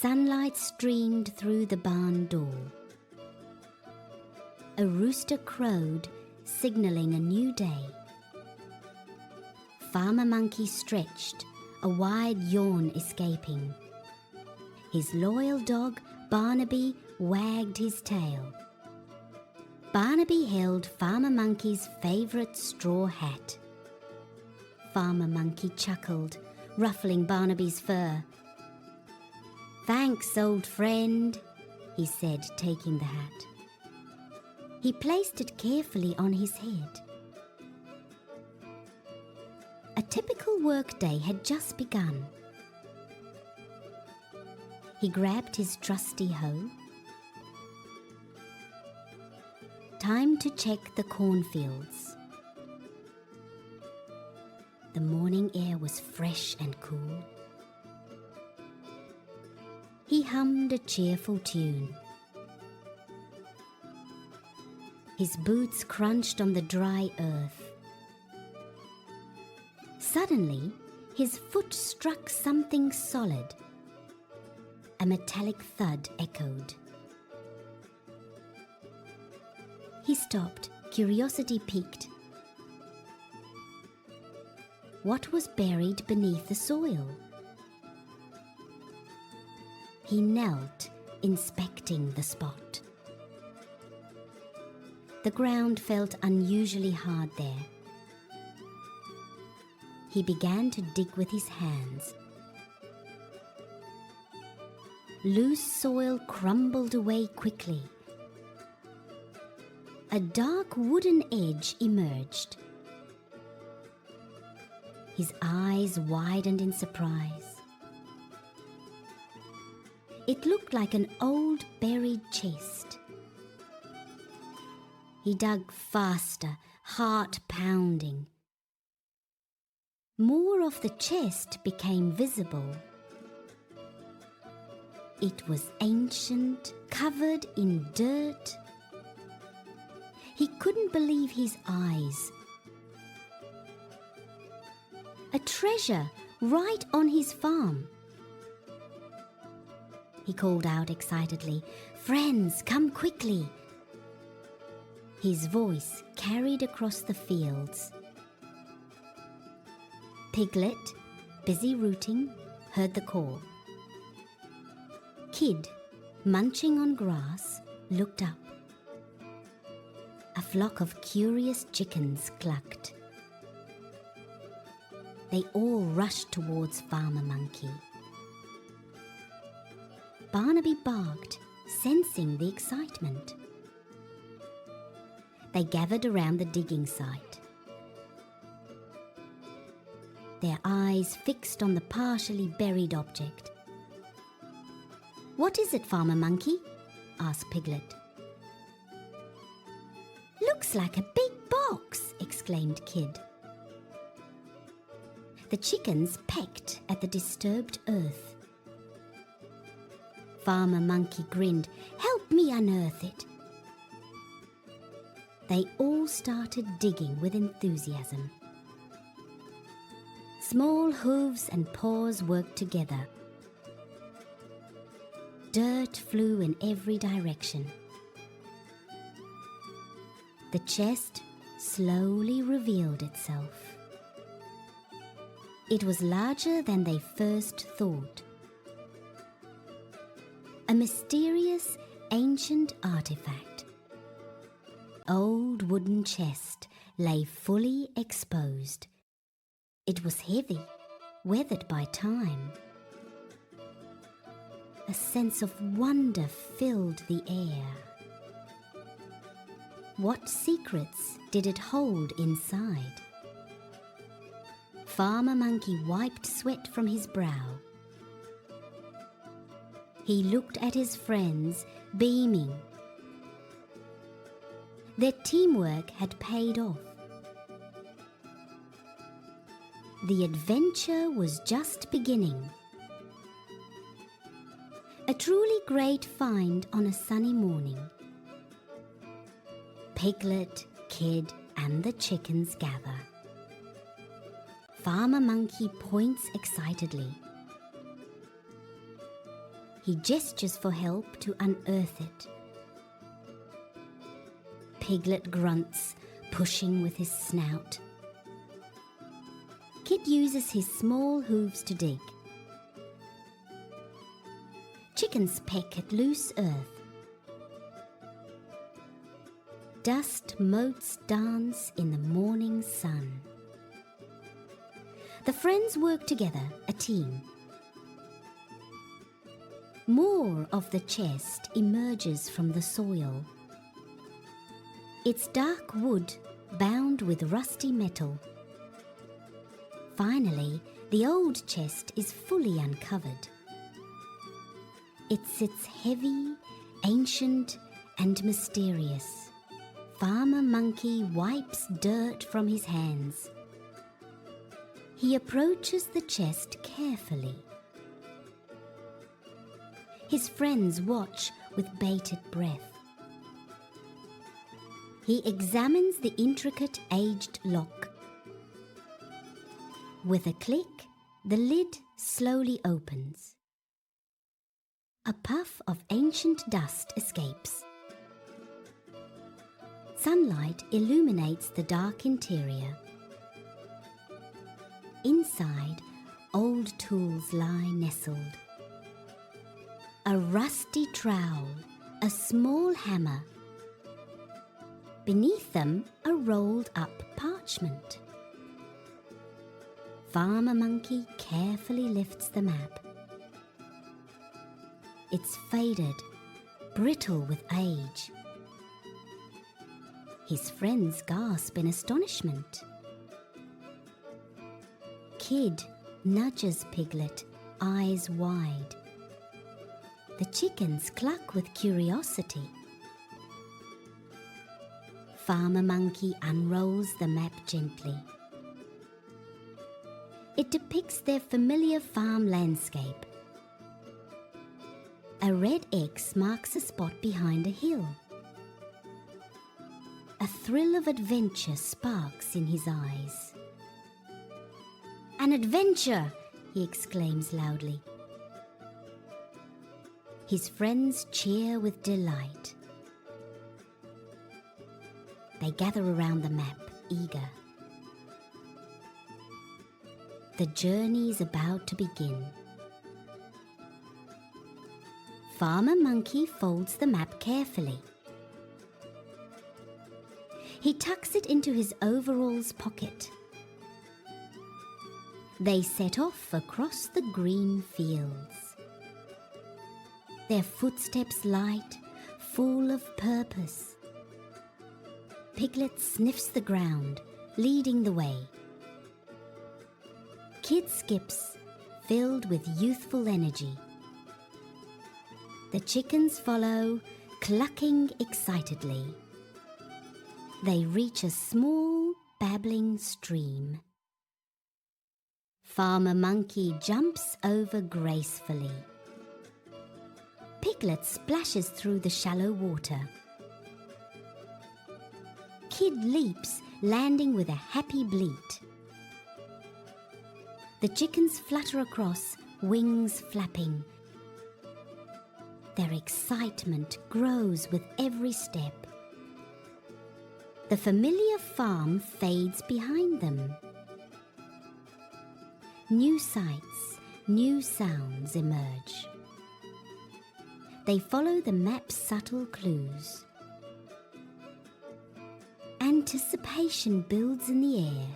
Sunlight streamed through the barn door. A rooster crowed, signaling a new day. Farmer Monkey stretched, a wide yawn escaping. His loyal dog, Barnaby, wagged his tail. Barnaby held Farmer Monkey's favourite straw hat. Farmer Monkey chuckled, ruffling Barnaby's fur. "Thanks, old friend," he said, taking the hat. He placed it carefully on his head. A typical workday had just begun. He grabbed his trusty hoe. Time to check the cornfields. The morning air was fresh and cool. He hummed a cheerful tune. His boots crunched on the dry earth. Suddenly, his foot struck something solid. A metallic thud echoed. He stopped, curiosity piqued. What was buried beneath the soil? He knelt, inspecting the spot. The ground felt unusually hard there. He began to dig with his hands. Loose soil crumbled away quickly. A dark wooden edge emerged. His eyes widened in surprise. It looked like an old buried chest. He dug faster, heart pounding. More of the chest became visible. It was ancient, covered in dirt. He couldn't believe his eyes. A treasure right on his farm. He called out excitedly, "Friends, come quickly!" His voice carried across the fields. Piglet, busy rooting, heard the call. Kid, munching on grass, looked up. A flock of curious chickens clucked. They all rushed towards Farmer Monkey. Barnaby barked, sensing the excitement. They gathered around the digging site. Their eyes fixed on the partially buried object. "What is it, Farmer Monkey?" asked Piglet. "Looks like a big box," exclaimed Kid. The chickens pecked at the disturbed earth. Farmer Monkey grinned. "Help me unearth it." They all started digging with enthusiasm. Small hooves and paws worked together. Dirt flew in every direction. The chest slowly revealed itself. It was larger than they first thought. A mysterious, ancient artifact. Old wooden chest lay fully exposed. It was heavy, weathered by time. A sense of wonder filled the air. What secrets did it hold inside? Farmer Monkey wiped sweat from his brow. He looked at his friends, beaming. Their teamwork had paid off. The adventure was just beginning. A truly great find on a sunny morning. Piglet, Kid, and the chickens gather. Farmer Monkey points excitedly. He gestures for help to unearth it. Piglet grunts, pushing with his snout. Kid uses his small hooves to dig. Chickens peck at loose earth. Dust motes dance in the morning sun. The friends work together, a team. More of the chest emerges from the soil. It's dark wood bound with rusty metal. Finally, the old chest is fully uncovered. It sits heavy, ancient, and mysterious. Farmer Monkey wipes dirt from his hands. He approaches the chest carefully. His friends watch with bated breath. He examines the intricate aged lock. With a click, the lid slowly opens. A puff of ancient dust escapes. Sunlight illuminates the dark interior. Inside, old tools lie nestled. A rusty trowel, a small hammer. Beneath them, a rolled-up parchment. Farmer Monkey carefully lifts the map. It's faded, brittle with age. His friends gasp in astonishment. Kid nudges Piglet, eyes wide. The chickens cluck with curiosity. Farmer Monkey unrolls the map gently. It depicts their familiar farm landscape. A red X marks a spot behind a hill. A thrill of adventure sparks in his eyes. "An adventure!" he exclaims loudly. His friends cheer with delight. They gather around the map, eager. The journey is about to begin. Farmer Monkey folds the map carefully. He tucks it into his overalls pocket. They set off across the green fields. Their footsteps light, full of purpose. Piglet sniffs the ground, leading the way. Kid skips, filled with youthful energy. The chickens follow, clucking excitedly. They reach a small, babbling stream. Farmer Monkey jumps over gracefully. Piglet splashes through the shallow water. Kid leaps, landing with a happy bleat. The chickens flutter across, wings flapping. Their excitement grows with every step. The familiar farm fades behind them. New sights, new sounds emerge. They follow the map's subtle clues. Anticipation builds in the air.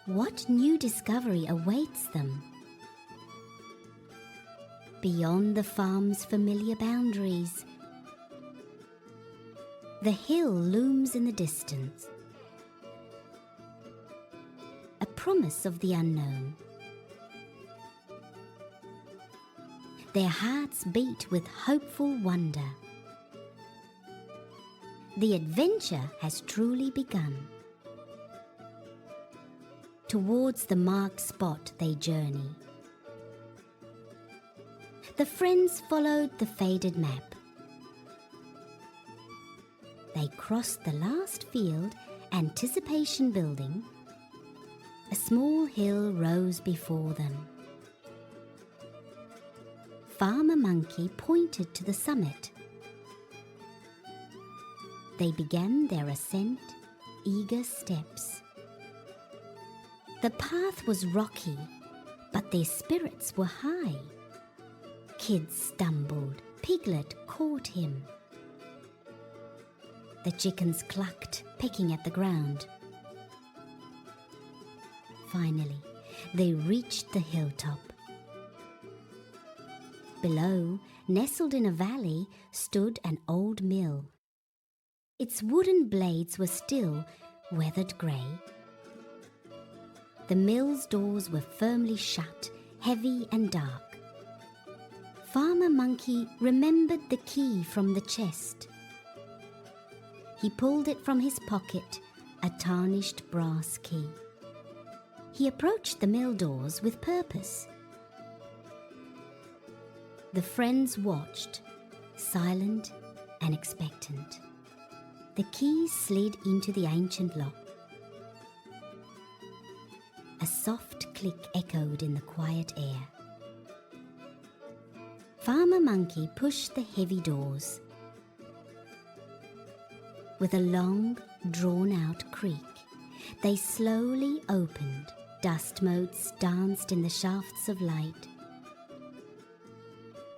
What new discovery awaits them? Beyond the farm's familiar boundaries, the hill looms in the distance. A promise of the unknown. Their hearts beat with hopeful wonder. The adventure has truly begun. Towards the marked spot they journey. The friends followed the faded map. They crossed the last field, anticipation building. A small hill rose before them. Farmer Monkey pointed to the summit. They began their ascent, eager steps. The path was rocky, but their spirits were high. Kid stumbled, Piglet caught him. The chickens clucked, pecking at the ground. Finally, they reached the hilltop. Below, nestled in a valley, stood an old mill. Its wooden blades were still weathered grey. The mill's doors were firmly shut, heavy and dark. Farmer Monkey remembered the key from the chest. He pulled it from his pocket, a tarnished brass key. He approached the mill doors with purpose. The friends watched, silent and expectant. The key slid into the ancient lock. A soft click echoed in the quiet air. Farmer Monkey pushed the heavy doors. With a long, drawn-out creak, they slowly opened. Dust motes danced in the shafts of light.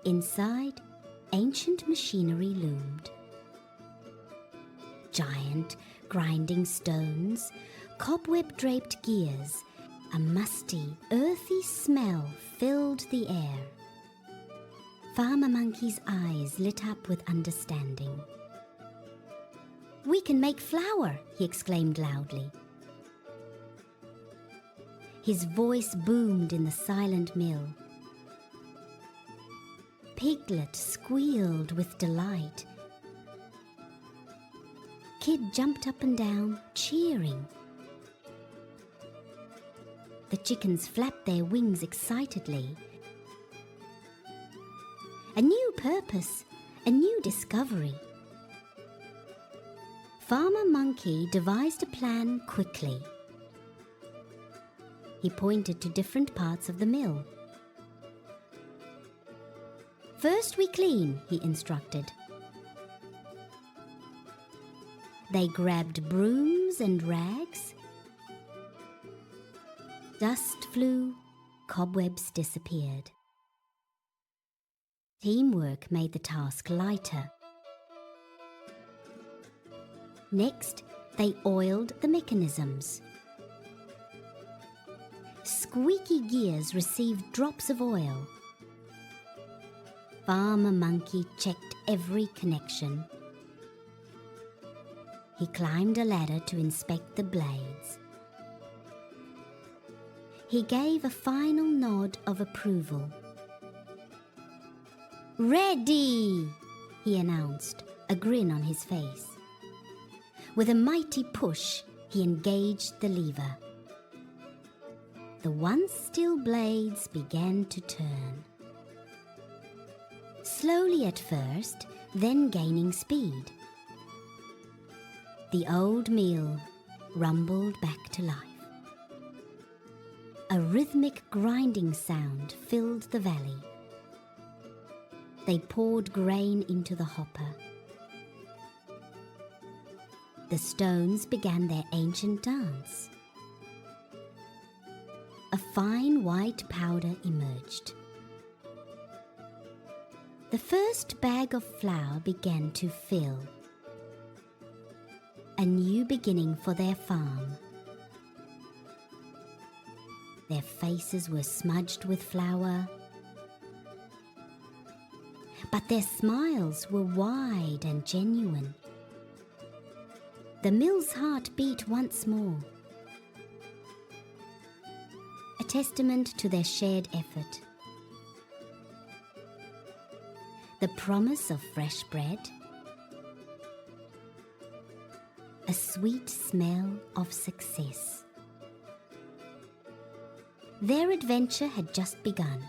Inside, ancient machinery loomed. Giant, grinding stones, cobweb-draped gears, a musty, earthy smell filled the air. Farmer Monkey's eyes lit up with understanding. "We can make flour," he exclaimed loudly. His voice boomed in the silent mill. Piglet squealed with delight. Kid jumped up and down, cheering. The chickens flapped their wings excitedly. A new purpose, a new discovery. Farmer Monkey devised a plan quickly. He pointed to different parts of the mill. "First we clean," he instructed. They grabbed brooms and rags. Dust flew, cobwebs disappeared. Teamwork made the task lighter. Next, they oiled the mechanisms. Squeaky gears received drops of oil. Farmer Monkey checked every connection. He climbed a ladder to inspect the blades. He gave a final nod of approval. "Ready!" he announced, a grin on his face. With a mighty push, he engaged the lever. The once still blades began to turn. Slowly at first, then gaining speed. The old mill rumbled back to life. A rhythmic grinding sound filled the valley. They poured grain into the hopper. The stones began their ancient dance. A fine white powder emerged. The first bag of flour began to fill. A new beginning for their farm. Their faces were smudged with flour, but their smiles were wide and genuine. The mill's heart beat once more, a testament to their shared effort. The promise of fresh bread, a sweet smell of success. Their adventure had just begun.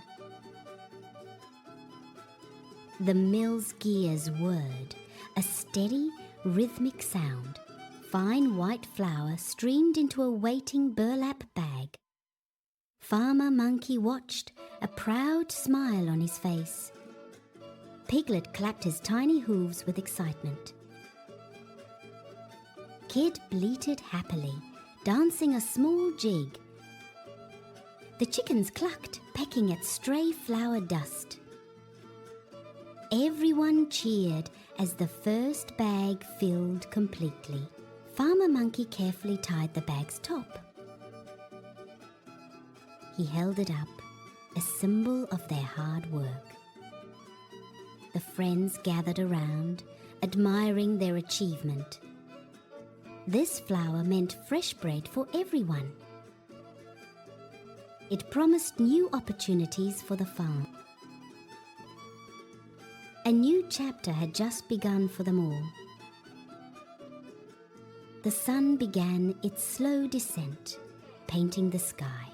The mill's gears whirred, a steady, rhythmic sound. Fine white flour streamed into a waiting burlap bag. Farmer Monkey watched, a proud smile on his face. Piglet clapped his tiny hooves with excitement. Kid bleated happily, dancing a small jig. The chickens clucked, pecking at stray flower dust. Everyone cheered as the first bag filled completely. Farmer Monkey carefully tied the bag's top. He held it up, a symbol of their hard work. The friends gathered around, admiring their achievement. This flower meant fresh bread for everyone. It promised new opportunities for the farm. A new chapter had just begun for them all. The sun began its slow descent, painting the sky.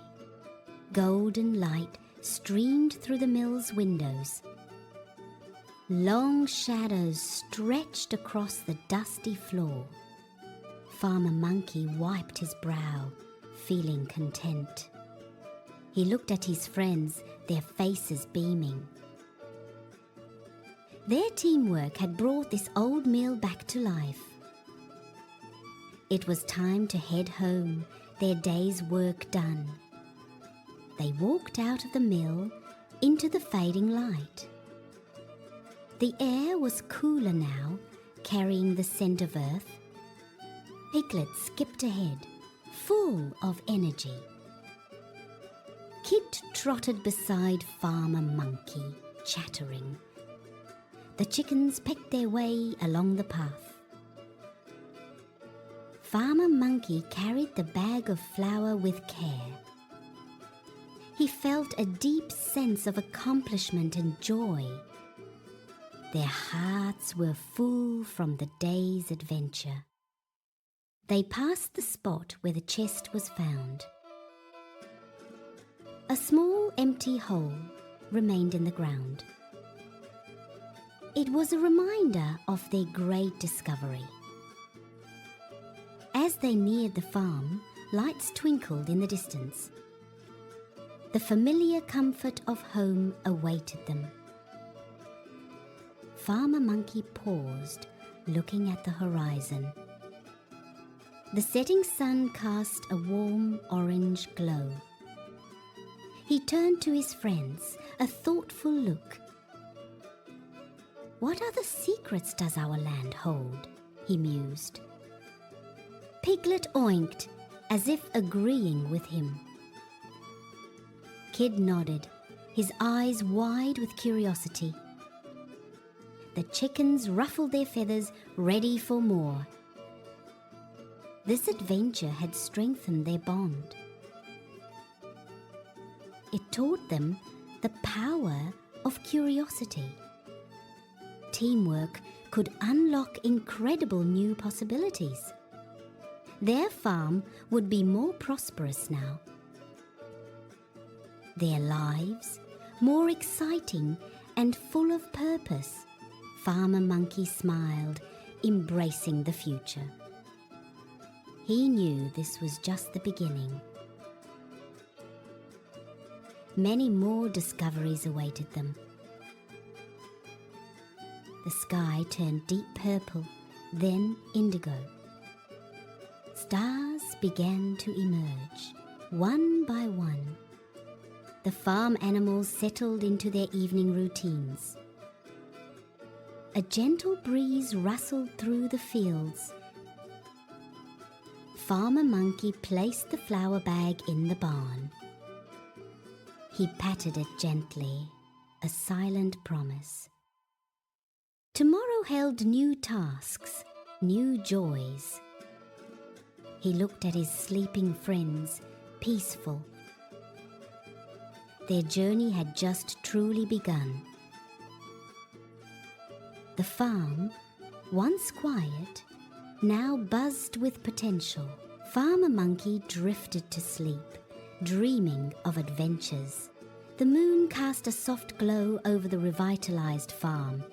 Golden light streamed through the mill's windows. Long shadows stretched across the dusty floor. Farmer Monkey wiped his brow, feeling content. He looked at his friends, their faces beaming. Their teamwork had brought this old mill back to life. It was time to head home, their day's work done. They walked out of the mill into the fading light. The air was cooler now, carrying the scent of earth. Piglet skipped ahead, full of energy. Kid trotted beside Farmer Monkey, chattering. The chickens pecked their way along the path. Farmer Monkey carried the bag of flour with care. He felt a deep sense of accomplishment and joy. Their hearts were full from the day's adventure. They passed the spot where the chest was found. A small empty hole remained in the ground. It was a reminder of their great discovery. As they neared the farm, lights twinkled in the distance. The familiar comfort of home awaited them. Farmer Monkey paused, looking at the horizon. The setting sun cast a warm orange glow. He turned to his friends, a thoughtful look. "What other secrets does our land hold?" he mused. Piglet oinked, as if agreeing with him. Kid nodded, his eyes wide with curiosity. The chickens ruffled their feathers, ready for more. This adventure had strengthened their bond. It taught them the power of curiosity. Teamwork could unlock incredible new possibilities. Their farm would be more prosperous now. Their lives more exciting and full of purpose. Farmer Monkey smiled, embracing the future. He knew this was just the beginning. Many more discoveries awaited them. The sky turned deep purple, then indigo. Stars began to emerge, one by one. The farm animals settled into their evening routines. A gentle breeze rustled through the fields. Farmer Monkey placed the flour bag in the barn. He patted it gently, a silent promise. Tomorrow held new tasks, new joys. He looked at his sleeping friends, peaceful. Their journey had just truly begun. The farm, once quiet, now buzzed with potential. Farmer Monkey drifted to sleep, dreaming of adventures. The moon cast a soft glow over the revitalized farm.